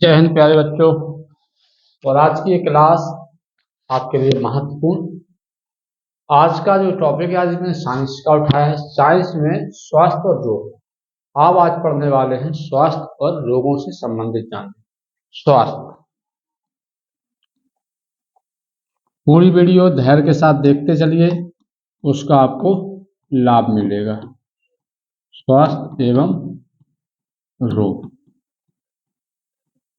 जय हिंद प्यारे बच्चों। और आज की ये क्लास आपके लिए महत्वपूर्ण। आज का जो टॉपिक है, आज मैंने साइंस का उठाया है। साइंस में स्वास्थ्य और रोग। आप आज पढ़ने वाले हैं स्वास्थ्य और रोगों से संबंधित जानकारी। स्वास्थ्य पूरी वीडियो धैर्य के साथ देखते चलिए, उसका आपको लाभ मिलेगा। स्वास्थ्य एवं रोग,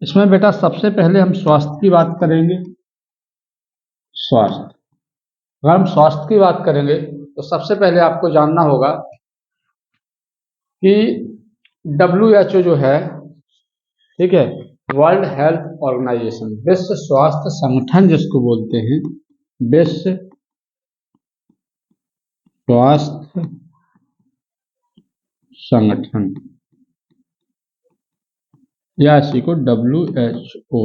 इसमें बेटा सबसे पहले हम स्वास्थ्य की बात करेंगे। स्वास्थ्य, अगर हम स्वास्थ्य की बात करेंगे तो सबसे पहले आपको जानना होगा कि WHO जो है, ठीक है, वर्ल्ड हेल्थ ऑर्गेनाइजेशन, विश्व स्वास्थ्य संगठन जिसको बोलते हैं, विश्व स्वास्थ्य संगठन या इसी को WHO,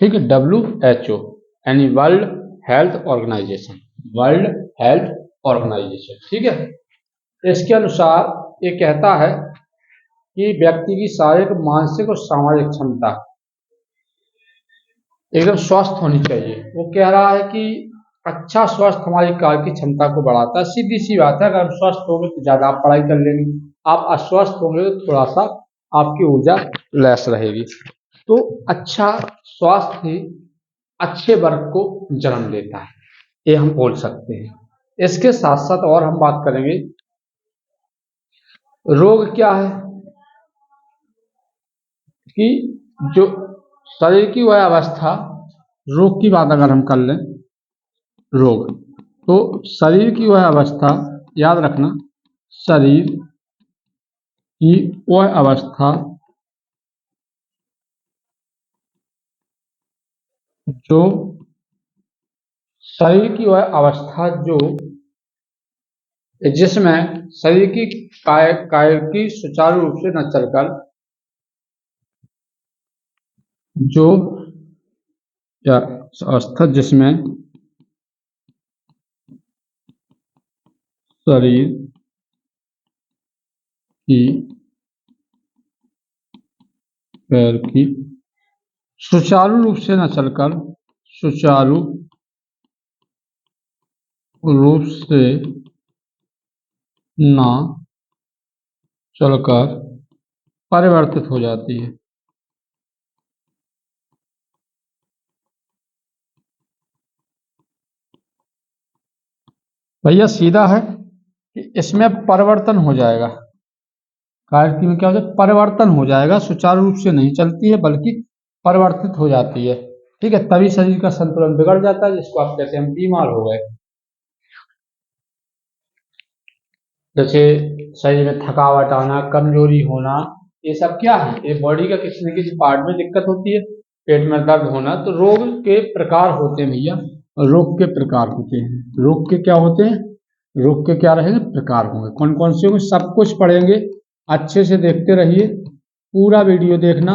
ठीक है, WHO यानी world health organization, world health organization, ठीक है। इसके अनुसार ये कहता है कि व्यक्ति की शारीरिक, मानसिक और सामाजिक क्षमता एकदम स्वस्थ होनी चाहिए। वो कह रहा है कि अच्छा स्वास्थ्य हमारी कार्य की क्षमता को बढ़ाता है। सीधी सी बात है, अगर हम स्वस्थ होंगे तो ज्यादा आप पढ़ाई कर लेंगे, आप अस्वस्थ होंगे तो थोड़ा सा आपकी ऊर्जा लेस रहेगी। तो अच्छा स्वास्थ्य ही अच्छे वर्ग को जन्म देता है, ये हम बोल सकते हैं। इसके साथ साथ और हम बात करेंगे रोग क्या है, कि जो शरीर की वह अवस्था, रोग की बात अगर हम कर लें, रोग तो शरीर की वह अवस्था, याद रखना, शरीर की वह अवस्था जो शरीर की वह अवस्था जो जिसमें शरीर की काय की सुचारू रूप से न चलकर, जो या अवस्था जिसमें शरीर की पैर की सुचारू रूप से न चलकर, सुचारू रूप से न चलकर परिवर्तित हो जाती है। भैया सीधा है कि इसमें परिवर्तन हो जाएगा, कार्य में क्या हो जाए, परिवर्तन हो जाएगा, सुचारू रूप से नहीं चलती है बल्कि परिवर्तित हो जाती है, ठीक है। तभी शरीर का संतुलन बिगड़ जाता है, जिसको आप कहते हैं हम बीमार हो गए। जैसे शरीर में थकावट आना, कमजोरी होना, ये सब क्या है, ये बॉडी का किसी न किसी पार्ट में दिक्कत होती है। पेट में दर्द होना, तो रोग के प्रकार होते हैं भैया, रोग के प्रकार होते हैं। रोग के क्या होते हैं, रोग के क्या रहेंगे, प्रकार होंगे। कौन कौन से होंगे, सब कुछ पढ़ेंगे, अच्छे से देखते रहिए, पूरा वीडियो देखना,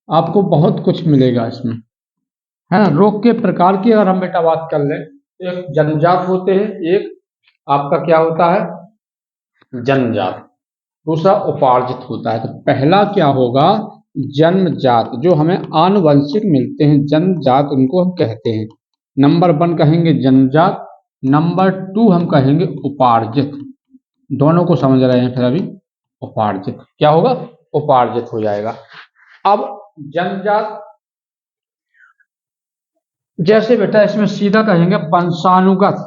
आपको बहुत कुछ मिलेगा इसमें, है ना। रोग के प्रकार की अगर हम बेटा बात कर लें, तो एक जन्मजात होते हैं, एक आपका क्या होता है, जन्मजात, दूसरा उपार्जित होता है। तो पहला क्या होगा, जन्मजात, जो हमें आनुवंशिक मिलते हैं, जन्मजात उनको हम कहते हैं। नंबर 1 कहेंगे जन्मजात, नंबर 2 हम कहेंगे उपार्जित। दोनों को समझ रहे हैं फिर अभी। उपार्जित क्या होगा, उपार्जित हो जाएगा। अब जन्मजात, जैसे बेटा इसमें सीधा कहेंगे वंशानुगत,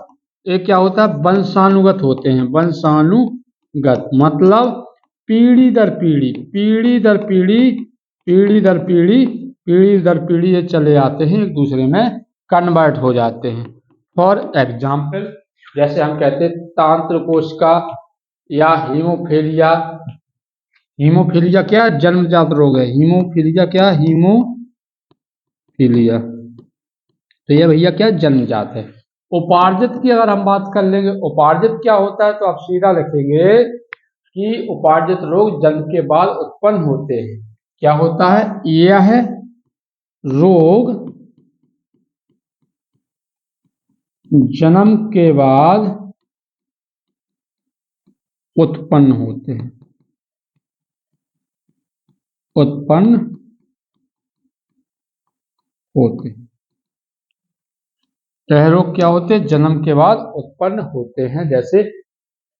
एक क्या होता है, वंशानुगत होते हैं। वंशानुगत मतलब पीढ़ी दर पीढ़ी, पीढ़ी दर पीढ़ी, पीढ़ी दर पीढ़ी, पीढ़ी दर पीढ़ी ये चले आते हैं, एक दूसरे में कन्वर्ट हो जाते हैं। फॉर एग्जाम्पल, जैसे हम कहते हैं तांत्र कोशिका या हीमोफीलिया। हीमोफीलिया क्या, जन्मजात रोग है। हीमोफीलिया क्या, हीमोफीलिया, तो ये भैया क्या, जन्मजात है। उपार्जित की अगर हम बात कर लेंगे, उपार्जित क्या होता है, तो आप सीधा लिखेंगे कि उपार्जित रोग जन्म के बाद उत्पन्न होते हैं। क्या होता है, यह रोग जन्म के बाद उत्पन्न होते हैं, उत्पन्न होते हैं। यह रोग क्या होते हैं? जन्म के बाद उत्पन्न होते हैं। जैसे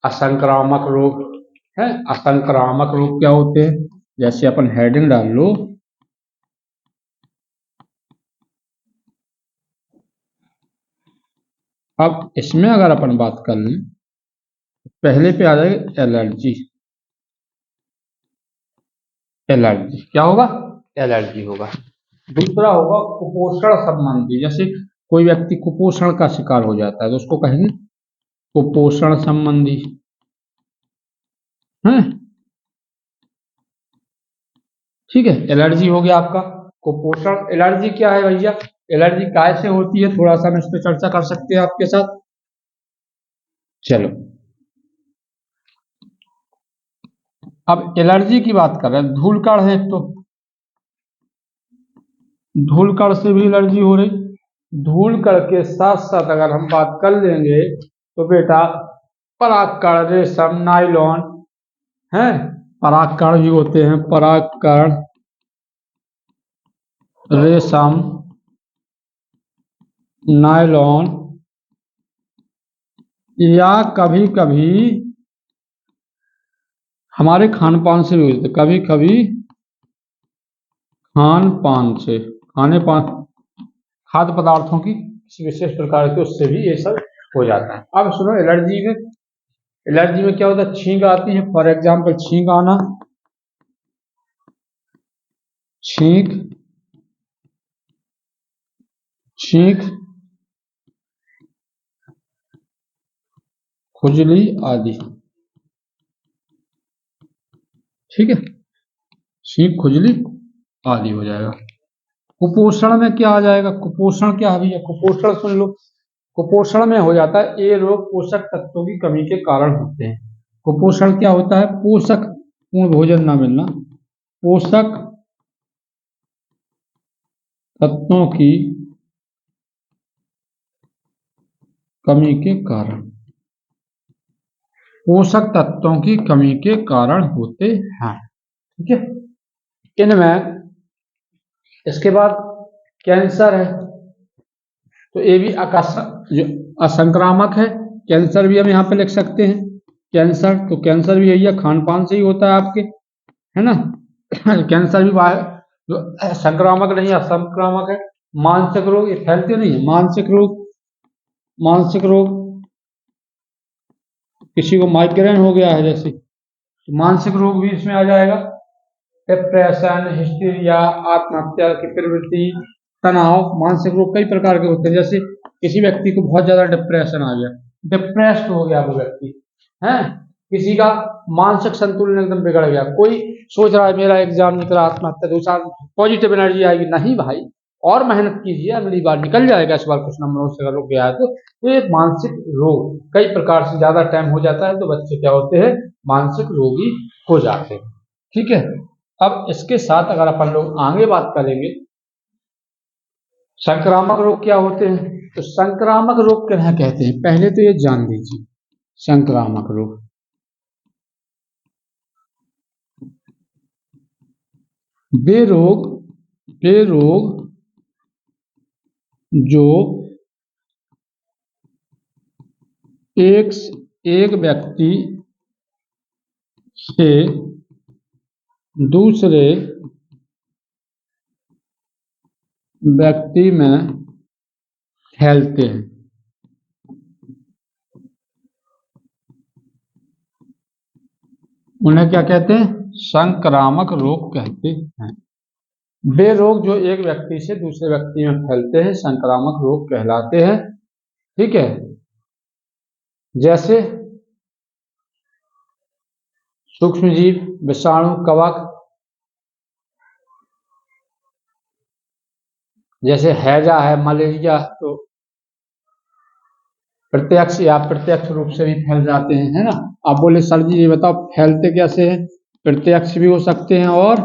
असंक्रामक रोग है। असंक्रामक रोग क्या होते हैं? जैसे अपन हेडिंग डाल लो, अब इसमें अगर अपन बात कर लें, पहले पे आ जाएगा एलर्जी। एलर्जी क्या होगा? एलर्जी होगा। दूसरा होगा कुपोषण संबंधी। जैसे कोई व्यक्ति कुपोषण का शिकार हो जाता है तो उसको कहेंगे कुपोषण संबंधी है। ठीक है, एलर्जी हो गया आपका। कुपोषण एलर्जी क्या है भैया? एलर्जी कैसे होती है, थोड़ा सा हम इस पर चर्चा कर सकते हैं आपके साथ। चलो, अब एलर्जी की बात कर रहे हैं। धूलकण है तो धूलकण से भी एलर्जी हो रही। धूलकण के साथ साथ अगर हम बात कर लेंगे तो बेटा परागकण, रेशम, नाइलॉन है। परागकण भी होते हैं। परागकण, रेशम, नायलॉन, या कभी कभी हमारे खान पान से भी होते। कभी कभी खान पान से, खाने पान, खाद्य पदार्थों की किसी विशेष प्रकार के, उससे भी ये सब हो जाता है। अब सुनो, एलर्जी में क्या होता है? छींक आती है। फॉर एग्जाम्पल छींक आना, छींक, छींक, खुजली आदि। ठीक है, छींक, खुजली आदि हो जाएगा। कुपोषण में क्या आ जाएगा? कुपोषण क्या है भैया? कुपोषण सुन लो। कुपोषण में हो जाता है, ये रोग पोषक तत्वों की कमी के कारण होते हैं। कुपोषण क्या होता है? पोषक पूर्ण भोजन ना मिलना, पोषक तत्वों की कमी के कारण, पोषक तत्वों की कमी के कारण होते हैं। ठीक है, इनमें इसके बाद कैंसर है तो ये भी जो असंक्रामक है। कैंसर भी हम यहाँ पे लिख सकते हैं। कैंसर, तो कैंसर भी यही है, खान पान से ही होता है आपके, है ना। कैंसर भी जो संक्रामक नहीं, असंक्रामक है। मानसिक रोग, ये फैलते नहीं है। मानसिक रोग, मानसिक रोग, किसी को माइग्रेन हो गया है जैसे, तो मानसिक रोग भी इसमें आ जाएगा। डिप्रेशन, हिस्टीरिया, आत्महत्या की प्रवृत्ति, तनाव। मानसिक रोग कई प्रकार के होते हैं। जैसे किसी व्यक्ति को बहुत ज्यादा डिप्रेशन आ गया, डिप्रेस्ड हो गया वो व्यक्ति है। किसी का मानसिक संतुलन एकदम बिगड़ गया, कोई सोच रहा है मेरा एग्जाम निकला, आत्महत्या, दूसरा पॉजिटिव एनर्जी आएगी, नहीं भाई, और मेहनत कीजिए, अगली बार निकल जाएगा इस बार कुछ नंबरों से, अगर रुक गया है तो ये मानसिक रोग कई प्रकार से, ज्यादा टाइम हो जाता है तो बच्चे क्या होते हैं? मानसिक रोगी हो जाते हैं। ठीक है, अब इसके साथ अगर अपन लोग आगे बात करेंगे, संक्रामक रोग क्या होते हैं? तो संक्रामक रोग क्या कहते हैं, पहले तो ये जान लीजिए। संक्रामक रोग, वे रोग जो एक व्यक्ति से दूसरे व्यक्ति में फैलते हैं, उन्हें क्या कहते हैं? संक्रामक रोग कहते हैं। वे रोग जो एक व्यक्ति से दूसरे व्यक्ति में फैलते हैं संक्रामक रोग कहलाते हैं। ठीक है, जैसे सूक्ष्मजीव, विषाणु, कवक। जैसे हैजा है, मलेरिया, तो प्रत्यक्ष या अप्रत्यक्ष रूप से भी फैल जाते हैं, है ना। आप बोले सर जी ये बताओ फैलते कैसे हैं? प्रत्यक्ष भी हो सकते हैं और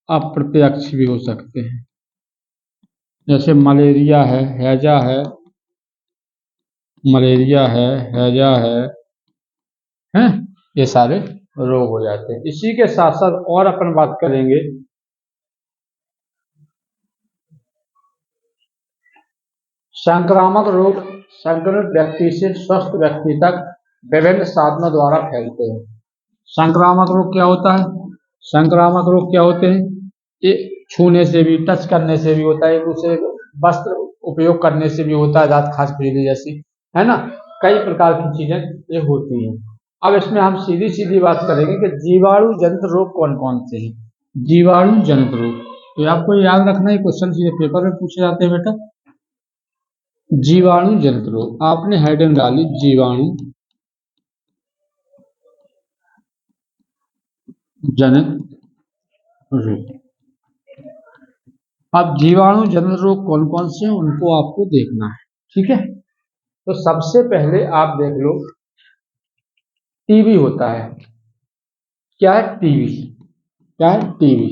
अप्रत्यक्ष भी हो सकते हैं। जैसे मलेरिया है, हैजा है, मलेरिया है, हैजा है, ये सारे रोग हो जाते हैं। इसी के साथ साथ और अपन बात करेंगे संक्रामक रोग संक्रमित व्यक्ति से स्वस्थ व्यक्ति तक विभिन्न साधनों द्वारा फैलते हैं। संक्रामक रोग क्या होता है? संक्रामक रोग क्या होते हैं? ये छूने से भी, टच करने से भी होता है, एक दूसरे वस्त्र उपयोग करने से भी होता है, दांत खास खुजली जैसी, है ना, कई प्रकार की चीजें ये होती हैं। अब इसमें हम सीधी सीधी बात करेंगे कि जीवाणु जनित रोग कौन कौन से हैं। जीवाणु जनित रोग, तो आपको याद रखना है, क्वेश्चन सीधे पेपर में पूछे जाते हैं बेटा। जीवाणु जनित रोग, आपने हेडिंग डाली जीवाणु जनित रोग। अब जीवाणु जनित रोग कौन कौन से हैं उनको आपको देखना है, ठीक है। तो सबसे पहले आप देख लो, टीबी होता है। क्या है? टीबी। क्या है? टीबी।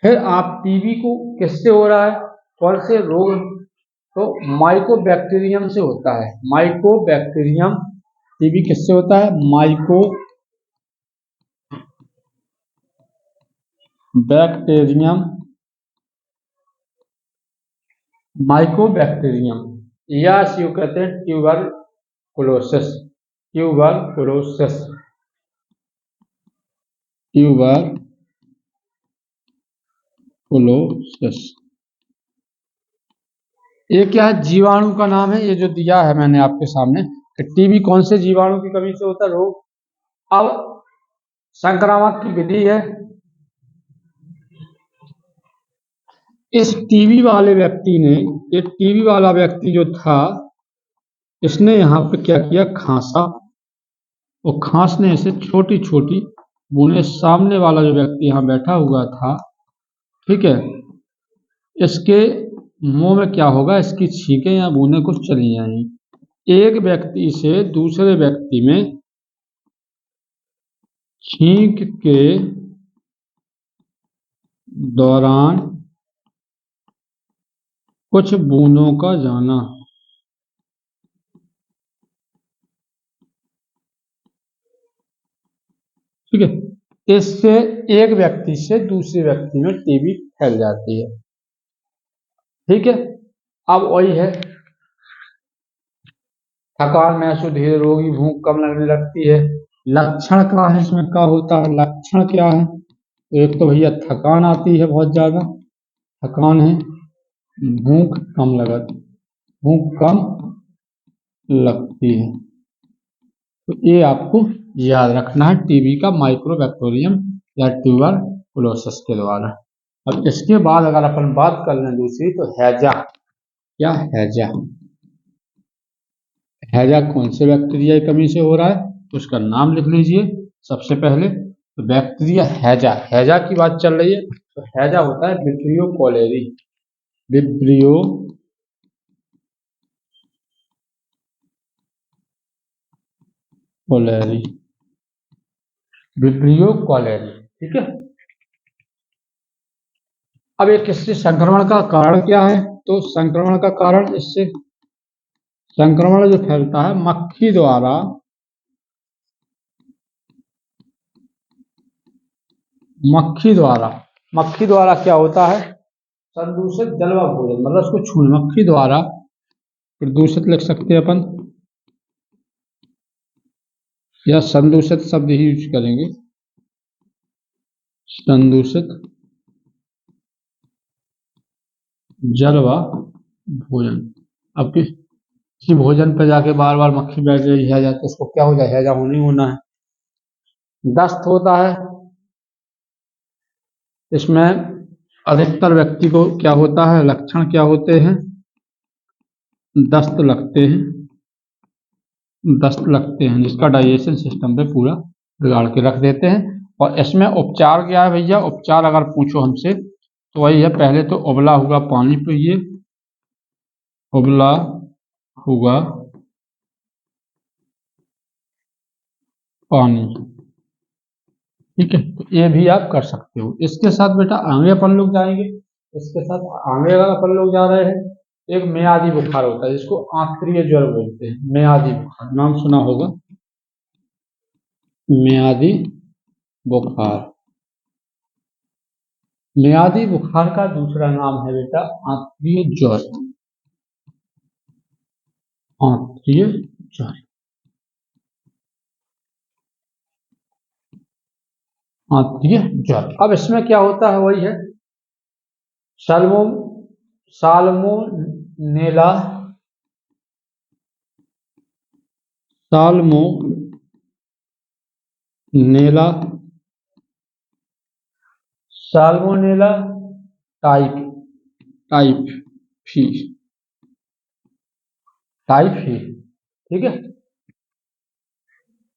फिर आप टीबी को किससे हो रहा है, कौन से रोग? तो माइकोबैक्टीरियम से होता है। माइकोबैक्टीरियम, टीबी किससे होता है? माइकोबैक्टीरियम, माइकोबैक्टीरियम, या इसे कहते हैं ट्यूबरकुलोसिस। Tuberculosis, tuberculosis. ये क्या है? जीवाणु का नाम है, ये जो दिया है मैंने आपके सामने कि टीबी कौन से जीवाणु की कमी से होता है रोग। अब संक्रामक की विधि है। इस टीबी वाले व्यक्ति ने, ये टीबी वाला व्यक्ति जो था, इसने यहाँ पे क्या किया? खांसा, और खांसने से छोटी छोटी बूंदें, सामने वाला जो व्यक्ति यहाँ बैठा हुआ था, ठीक है, इसके मुंह में क्या होगा? इसकी छींकें या बूंदें कुछ चली जाएंगी। एक व्यक्ति से दूसरे व्यक्ति में छींक के दौरान कुछ बूंदों का जाना, ठीक है, इससे एक व्यक्ति से दूसरे व्यक्ति में टीबी फैल जाती है, ठीक है। अब वही है, थकान महसूस, धीरे रोगी, भूख कम लगने लगती है। लक्षण क्या है इसमें? क्या होता है? लक्षण क्या है? तो एक तो भैया थकान आती है, बहुत ज्यादा थकान है, भूख कम लगती है। तो ये आपको याद रखना है टीबी का माइकोबैक्टीरियम या ट्यूबरकुलोसिस के द्वारा। अब इसके बाद अगर अपन बात कर लें दूसरी, तो हैजा। क्या? हैजा। हैजा कौन से बैक्टीरिया की कमी से हो रहा है, तो उसका नाम लिख लीजिए सबसे पहले। तो बैक्टीरिया हैजा, हैजा की बात चल रही है, तो हैजा होता है vibrio cholerae. Vibrio cholerae, vibrio cholerae, ठीक है। अब एक इससे संक्रमण का कारण क्या है? तो संक्रमण का कारण, इससे संक्रमण जो फैलता है मक्खी द्वारा, मक्खी द्वारा क्या होता है? संदूषित जल व भोजन, मतलब उसको छूने, मक्खी द्वारा प्रदूषित लिख सकते हैं अपन, या संदूषित शब्द ही यूज करेंगे, संदूषित जल व भोजन। अब किसी भोजन पर जाके बार बार मक्खी बैठ रही है, तो उसको क्या हो जाए? हैजा होनी होना है। दस्त होता है, इसमें अधिकतर व्यक्ति को क्या होता है? लक्षण क्या होते हैं? दस्त लगते हैं, जिसका डाइजेशन सिस्टम पे पूरा बिगाड़ के रख देते हैं। और इसमें उपचार क्या है भैया? उपचार अगर पूछो हमसे, तो वही है, पहले तो उबला हुआ पानी पिए, उबला हुआ पानी, ठीक है, तो ये भी आप कर सकते हो। इसके साथ बेटा आगे अपन लोग जाएंगे, इसके साथ आगे अगर अपन लोग जा रहे हैं, एक मियादी बुखार होता है, जिसको आंतरिक ज्वर बोलते हैं। मियादी बुखार नाम सुना होगा, मियादी बुखार। मियादी बुखार का दूसरा नाम है बेटा आंतरिक ज्वर। आंत्रिय ज्वर, आंत्रिय ज्वर। अब इसमें क्या होता है, वही है salmo salmonella salmonella salmonella type typhi typhi, ठीक है।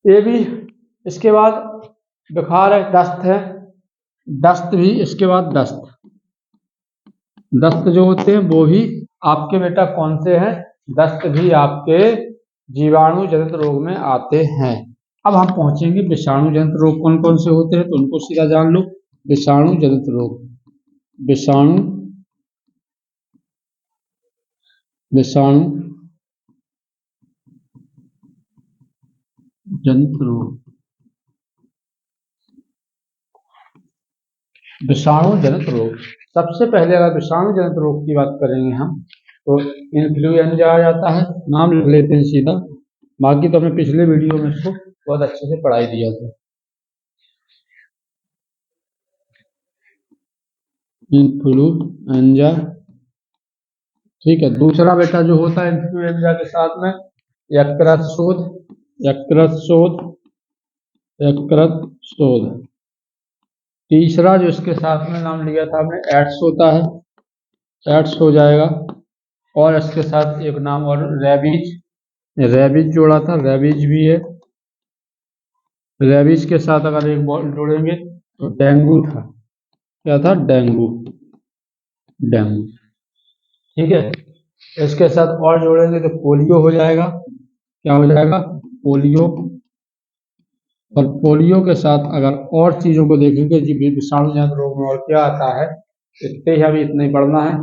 ये भी इसके बाद बुखार है, दस्त है, दस्त भी इसके बाद दस्त जो होते हैं वो भी आपके बेटा कौन से हैं, दस्त भी आपके जीवाणु जनित रोग में आते हैं। अब हम पहुंचेंगे विषाणु जनित रोग कौन कौन से होते हैं, तो उनको सीधा जान लो। विषाणु जनित रोग, विषाणु विषाणु जनित रोग, विषाणु जनित रोग। सबसे पहले अगर विषाणु जनित रोग की बात करेंगे हम, तो इन्फ्लुएंजा आ जाता है, नाम लिख लेते हैं सीधा, बाकी तो हमने पिछले वीडियो में इसको बहुत अच्छे से पढ़ाई दिया था। इन्फ्लुएंजा, ठीक है। दूसरा बेटा जो होता है इन्फ्लुएंजा के साथ में यकृत शोथ, यकृत शोथ, यकृत शोथ। तीसरा जो इसके साथ में नाम लिया था हमने एड्स होता है, एड्स हो जाएगा। और इसके साथ एक नाम और रेबीज, रेबीज जोड़ा था, रेबीज भी है। रेबीज के साथ अगर एक बॉल जोड़ेंगे तो डेंगू था, क्या था, डेंगू, डेंगू, ठीक है। इसके साथ और जोड़ेंगे तो पोलियो हो जाएगा, क्या हो जाएगा, पोलियो। और पोलियो के साथ अगर और चीजों को देखेंगे जी विषाणु जनित रोग में और क्या आता है, इतने ही अभी इतना ही पढ़ना है,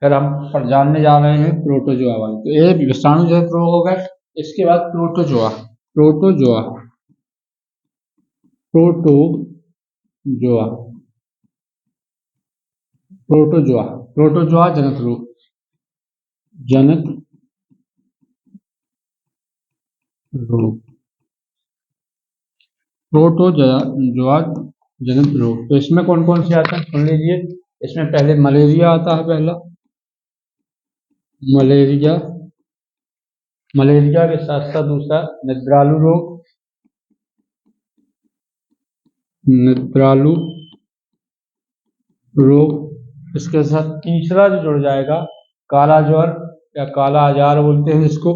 फिर हम पर जानने जा रहे हैं प्रोटोजोआ वाले। तो ये विषाणु जनित रोग हो गए। इसके बाद protozoa, protozoa, protozoa, protozoa, protozoa जनित रोग, जनित रोग, प्रोटोजोआ जनित रोग। तो इसमें कौन कौन से आते हैं सुन लीजिए। इसमें पहले मलेरिया आता है, पहला मलेरिया, मलेरिया के साथ साथ दूसरा निद्रालु रोग, निद्रालु रोग। इसके साथ तीसरा जो जुड़ जाएगा काला ज्वर या काला आजार बोलते हैं इसको,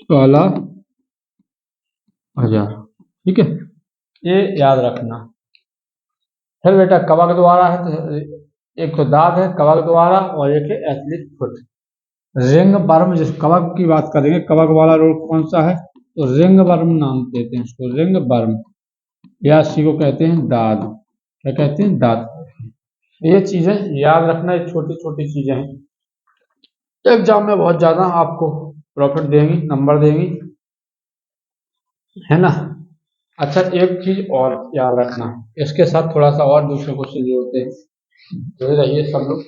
काला आजार, ठीक है, ये याद रखना। फिर बेटा कवक द्वारा है, तो एक तो दांत है कवक द्वारा और एक है एथलीट फुट। रिंग वर्म, जिस कवक की बात करेंगे, कवक वाला रोग कौन सा है, तो रिंग वर्म नाम देते हैं इसको, रिंग वर्म, या इसी को कहते हैं दाद, क्या कहते हैं, दाद। ये चीजें याद रखना, ये छोटी छोटी चीजें हैं, एग्जाम में बहुत ज्यादा आपको प्रॉफिट देंगी, नंबर देंगी, है ना। अच्छा एक चीज और याद रखना, इसके साथ थोड़ा सा और दूसरे क्वेश्चन जोड़ते हैं, तो रहिए सब लोग।